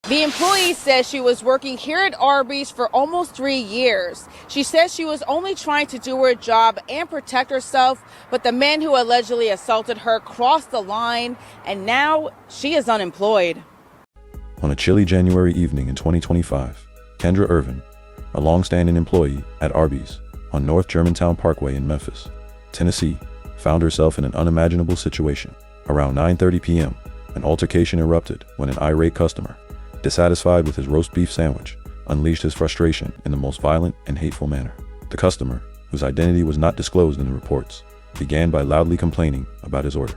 The employee says she was working here at Arby's for almost 3 years. She says she was only trying to do her job and protect herself, but the man who allegedly assaulted her crossed the line, and now she is unemployed. On a chilly January evening in 2025, Kendra Irvin, a long-standing employee at Arby's on North Germantown Parkway in Memphis, Tennessee, found herself in an unimaginable situation. Around 9:30 p.m., an altercation erupted when an irate customer, dissatisfied with his roast beef sandwich, unleashed his frustration in the most violent and hateful manner. The customer, whose identity was not disclosed in the reports, began by loudly complaining about his order.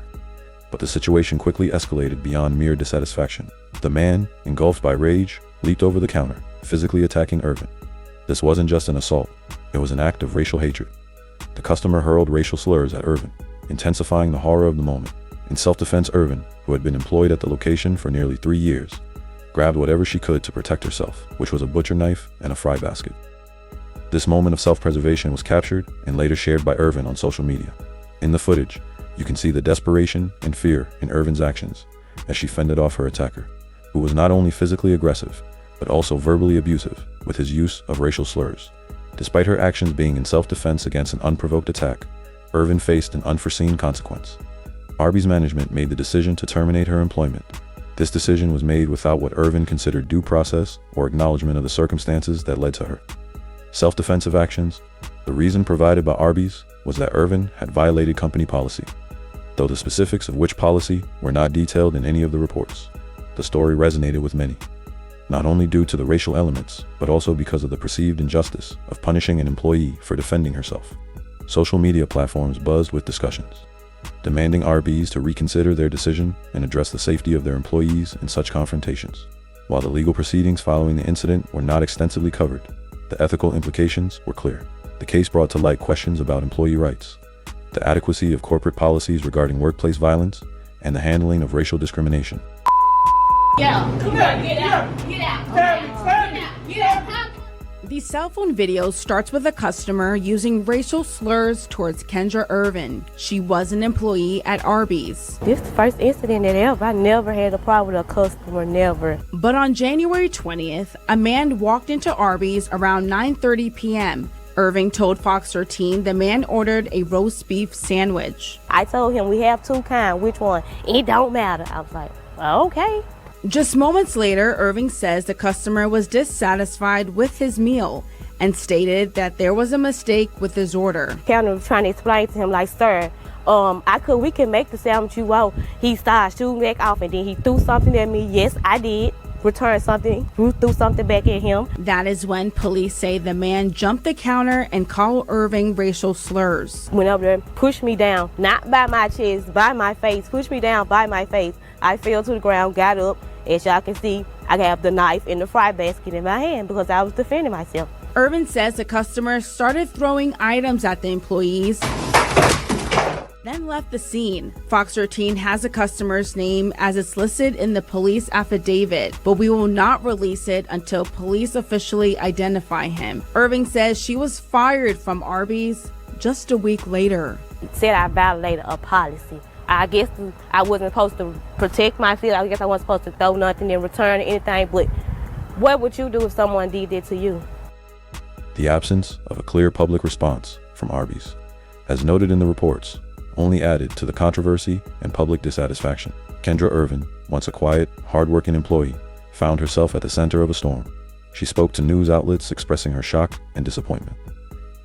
But the situation quickly escalated beyond mere dissatisfaction. The man, engulfed by rage, leaped over the counter, physically attacking Irvin. This wasn't just an assault, it was an act of racial hatred. The customer hurled racial slurs at Irvin, intensifying the horror of the moment. In self-defense, Irvin, who had been employed at the location for nearly 3 years, grabbed whatever she could to protect herself, which was a butcher knife and a fry basket. This moment of self-preservation was captured and later shared by Irvin on social media. In the footage, you can see the desperation and fear in Irvin's actions as she fended off her attacker, who was not only physically aggressive, but also verbally abusive with his use of racial slurs. Despite her actions being in self-defense against an unprovoked attack, Irvin faced an unforeseen consequence. Arby's management made the decision to terminate her employment. This decision was made without what Irvin considered due process or acknowledgement of the circumstances that led to her self-defensive actions. The reason provided by Arby's was that Irvin had violated company policy. Though the specifics of which policy were not detailed in any of the reports, the story resonated with many, not only due to the racial elements, but also because of the perceived injustice of punishing an employee for defending herself. Social media platforms buzzed with discussions, demanding Arby's to reconsider their decision and address the safety of their employees in such confrontations. While the legal proceedings following the incident were not extensively covered, the ethical implications were clear. The case brought to light questions about employee rights, the adequacy of corporate policies regarding workplace violence, and the handling of racial discrimination. Get out! Get out! Get out! Get out! The cell phone video starts with a customer using racial slurs towards Kendra Irvin. She was an employee at Arby's. This is the first incident that ever. I never had a problem with a customer, never. But on January 20th, a man walked into Arby's around 9:30 p.m. Irving told Fox 13 the man ordered a roast beef sandwich. I told him we have two kinds, which one? It don't matter. I was like, okay. Just moments later, Irving says the customer was dissatisfied with his meal and stated that there was a mistake with his order. Kendra was trying to explain to him, like, sir, we can make the sandwich you want. He started shooting back off, and then he threw something at me. Yes, I did. Returned something, threw something back at him. That is when police say the man jumped the counter and called Irving racial slurs. Went up there, pushed me down, not by my chest, by my face, pushed me down by my face. I fell to the ground, got up. As y'all can see, I have the knife and the fry basket in my hand because I was defending myself. Irvin says the customer started throwing items at the employees, then left the scene. Fox 13 has the customer's name as it's listed in the police affidavit, but we will not release it until police officially identify him. Irving says she was fired from Arby's just a week later. Said I violated a policy. I guess I wasn't supposed to protect myself. I guess I wasn't supposed to throw nothing in return or anything, but what would you do if someone did that to you? The absence of a clear public response from Arby's, as noted in the reports, only added to the controversy and public dissatisfaction. Kendra Irvin, once a quiet, hard-working employee, found herself at the center of a storm. She spoke to news outlets expressing her shock and disappointment,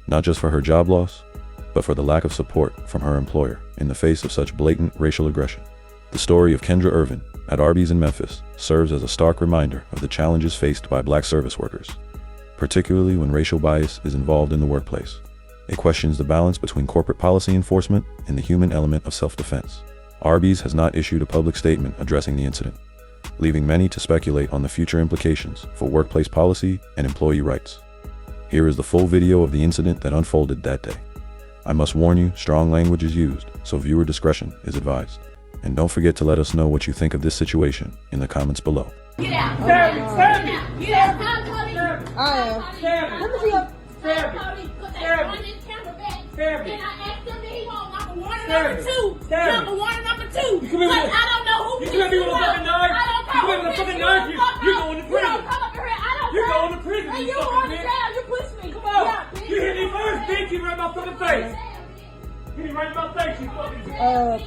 not just for her job loss, but for the lack of support from her employer in the face of such blatant racial aggression. The story of Kendra Irvin at Arby's in Memphis serves as a stark reminder of the challenges faced by Black service workers, particularly when racial bias is involved in the workplace. It questions the balance between corporate policy enforcement and the human element of self-defense. Arby's has not issued a public statement addressing the incident, leaving many to speculate on the future implications for workplace policy and employee rights. Here is the full video of the incident that unfolded that day. I must warn you, strong language is used, so viewer discretion is advised. And don't forget to let us know what you think of this situation in the comments below. Get out! Get out! Get out! Let me see your and I asked him that he wants number one and number two. Number one and number two. But I don't know who you want. I don't with a fucking knife, you're going to You prison. don't come up here. I don't You're care. going to prison, And you you fucking going to bitch. jail. You push me. Come on. Yeah, bitch. You hit me first, bitch. You right in my fucking face. Hit me right in my face, you fucking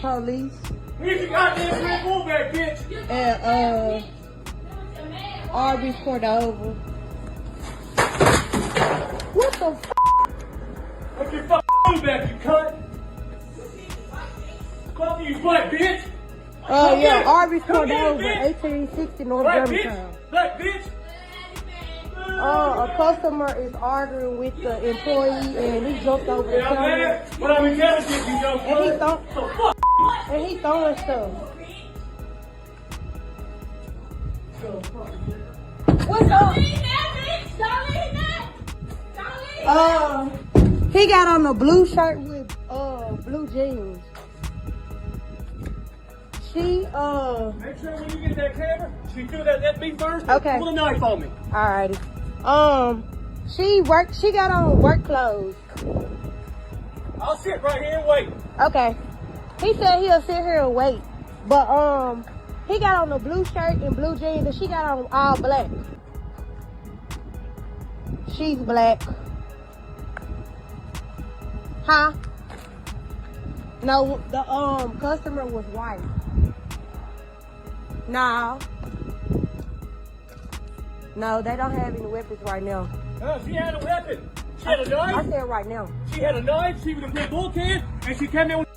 Police Here's your goddamn red bull back, bitch. and Arby pulled over. What the f? Put your fucking bull back, you cunt. Fuck you, black bitch. Yeah, Arby Come pulled here, over, bitch. 1860 North Black Germantown. bitch. Black bitch. A customer is arguing with the employee and he jumped over the Yeah, counter man. What I'm intelligent, you young and he cunt. So fuck. and he throwing stuff. What's up? He got on a blue shirt with blue jeans. She Make sure when you get that camera, she do that me first. Okay. Pull a knife on me. alrighty. She got on work clothes. I'll sit right here and wait. Okay. He said he'll sit here and wait. But he got on a blue shirt and blue jeans and she got on all black. She's black. Huh? No, the customer was white. No, they don't have any weapons right now. She had a weapon. She had a I knife. said right now. She had a knife. She was a red bull can, and she came in with